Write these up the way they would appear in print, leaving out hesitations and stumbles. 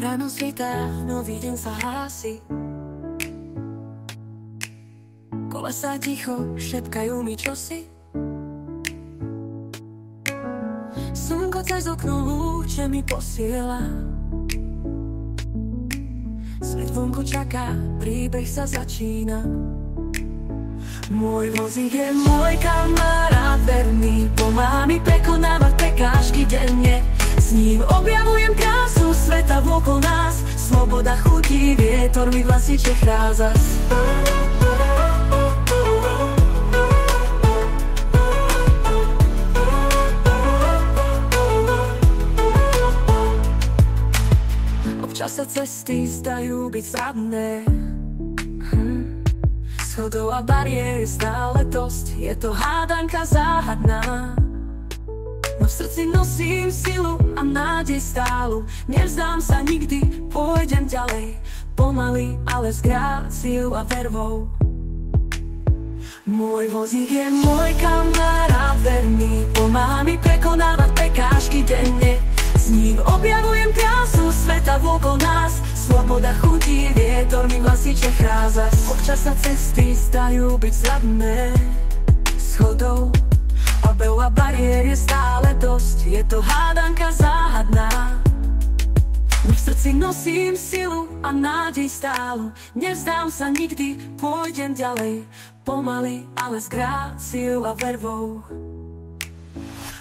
Ráno svitá, nový deň sa hlási. Kolesá ticho, šepkajú mi čosi. Slnko cez okno lúče mi posiela. Svet vonku čaká, príbeh sa začína. Môj vozík je môj kamarát verný, pomáha mi prekonávať prekážky denne. S ním objavujem krásu sveta vôkol nás. Sloboda chutí, vietor mi vlasy čechrá zas. Občas sa cesty zdajú byť zradné, schodov a bariér je stále dosť. Je to hádanka záhadná, no v srdci nosím silu a nádej stálu. Nevzdám sa nikdy, pôjdem ďalej, pomaly, ale s gráciou a vervou. Môj vozík je môj kamarát verný, pomáha mi prekonávať prekážky denne. S ním objavujem krásu sveta vôkol nás. Sloboda chutí, vietor mi vlasy čechrá zas. Občas sa cesty zdajú byť zradné, schodov a veľa bariér je stále dosť. Je to hádanka záhadná, no v srdci nosím silu a nádej stálu. Nevzdám sa nikdy, pôjdem ďalej, pomaly, ale s gráciou a vervou.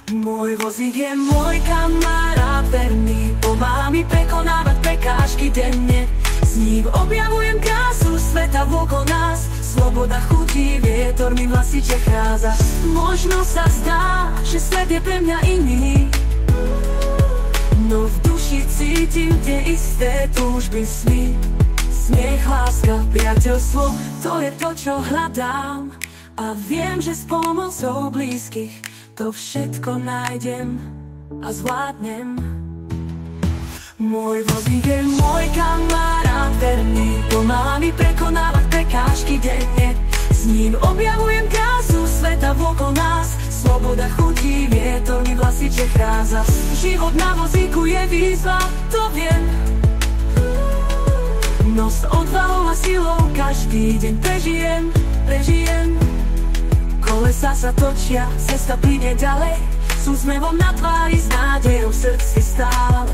Môj vozík je môj kamarát verný, pomáha mi prekonávať prekážky denne. S ním objavujem krásu sveta vôkol nás. Sloboda chutí, vietor mi vlasy čechrá zas. Možno sa zdá, že svet je pre mňa iný, no v duši cítim tie isté túžby, sny. Smiech, láska, priateľstvo, to je to, čo hľadám. A viem, že s pomocou blízkych to všetko nájdem a zvládnem. Môj vozík je môj kamarát verný, pomáha mi prekonávať prekážky denne. S ním objavujem krásu sveta vôkol nás. Sloboda chutí, vietor mi vlasy čechrá zas. Život na vozíku je výzva, to viem, no s odvahou a silou každý deň prežijem. Kolesá sa točia, cesta plyne ďalej, s úsmevom na tvári, s nádejou v srdci stále.